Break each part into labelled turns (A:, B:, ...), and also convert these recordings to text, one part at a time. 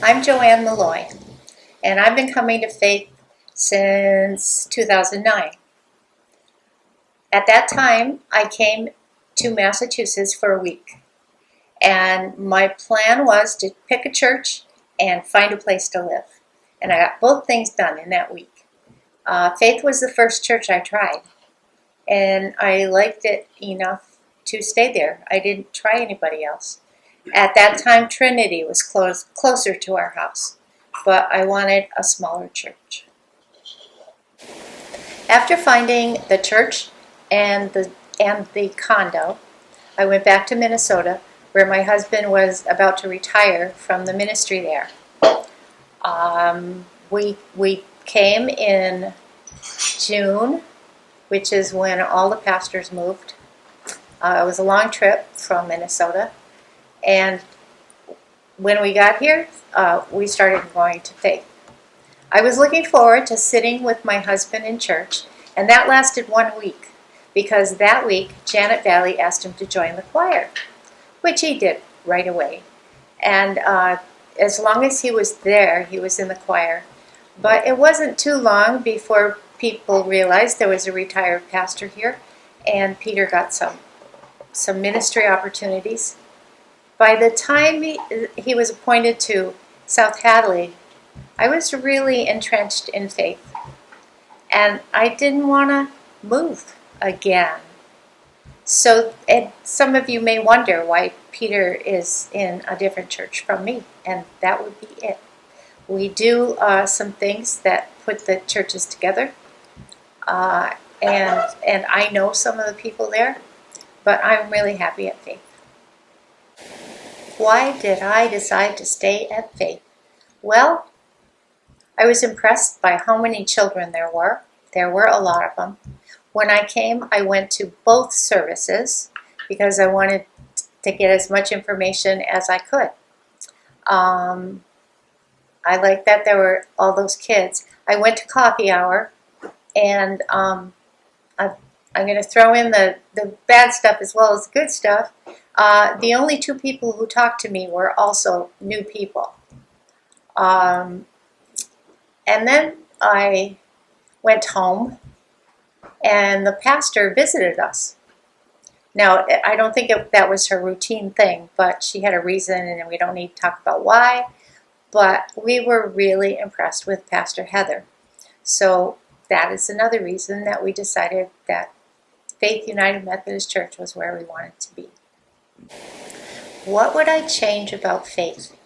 A: I'm Joanne Milloy, and I've been coming to Faith since 2009. At that time, I came to Massachusetts for a week, and my plan was to pick a church and find a place to live. And I got both things done in that week. Faith was the first church I tried, and I liked it enough to stay there. I didn't try anybody else. At that time, Trinity was closer to our house, but I wanted a smaller church. After finding the church and the condo, I went back to Minnesota, where my husband was about to retire from the ministry there. We came in June, which is when all the pastors moved. It was a long trip from Minnesota, and when we got here, we started going to Faith. I was looking forward to sitting with my husband in church, and that lasted 1 week, because that week Janet Valley asked him to join the choir, which he did right away. And as long as he was there, he was in the choir. But it wasn't too long before people realized there was a retired pastor here, and Peter got some ministry opportunities. By the time he was appointed to South Hadley, I was really entrenched in Faith, and I didn't want to move again. So some of you may wonder why Peter is in a different church from me, and that would be it. We do some things that put the churches together, and I know some of the people there, but I'm really happy at Faith. Why did I decide to stay at Faith? Well, I was impressed by how many children there were. There were a lot of them. When I came, I went to both services because I wanted to get as much information as I could. I liked that there were all those kids. I went to coffee hour, and I'm going to throw in the bad stuff as well as the good stuff. The only two people who talked to me were also new people. And then I went home, and the pastor visited us. Now, I don't think that was her routine thing, but she had a reason, and we don't need to talk about why. But we were really impressed with Pastor Heather. So that is another reason that we decided that Faith United Methodist Church was where we wanted to be. What would I change about Faith?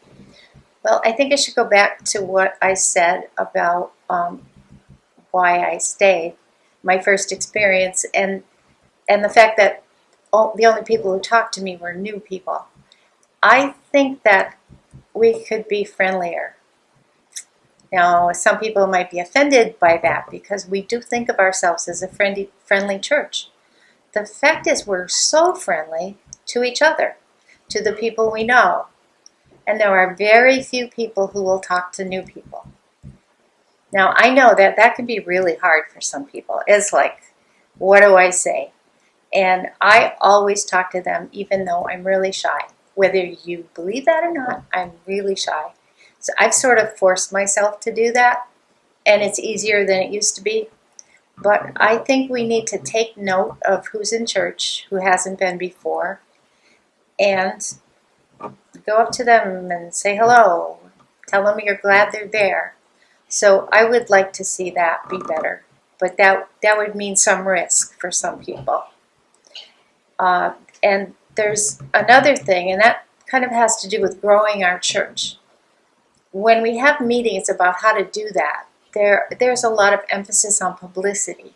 A: Well, I think I should go back to what I said about why I stayed, my first experience, and the fact that the only people who talked to me were new people. I think that we could be friendlier. Now, some people might be offended by that because we do think of ourselves as a friendly church. The fact is, we're so friendly to each other, to the people we know. And there are very few people who will talk to new people. Now, I know that can be really hard for some people. It's like, what do I say? And I always talk to them, even though I'm really shy. Whether you believe that or not, I'm really shy. So I've sort of forced myself to do that, and it's easier than it used to be. But I think we need to take note of who's in church, who hasn't been before, and go up to them and say hello. Tell them you're glad they're there. So I would like to see that be better. But that would mean some risk for some people. And there's another thing, and that kind of has to do with growing our church. When we have meetings about how to do that, there's a lot of emphasis on publicity.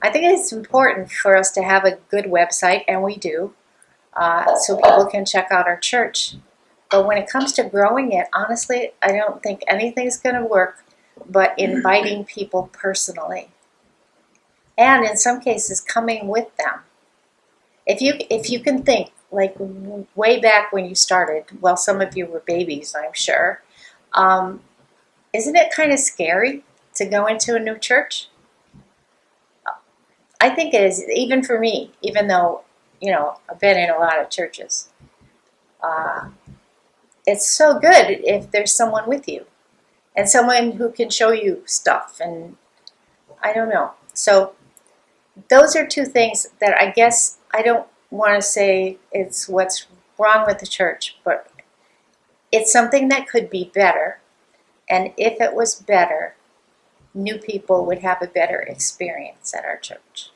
A: I think it's important for us to have a good website, and we do, so people can check out our church. But when it comes to growing it, honestly, I don't think anything's going to work but inviting people personally. And in some cases, coming with them. If you can think, like way back when you started, well, some of you were babies, I'm sure, isn't it kind of scary to go into a new church? I think it is, even for me, even though, I've been in a lot of churches. it's so good if there's someone with you and someone who can show you stuff, and I don't know. So those are two things that I guess I don't want to say it's what's wrong with the church, but it's something that could be better. And if it was better, new people would have a better experience at our church.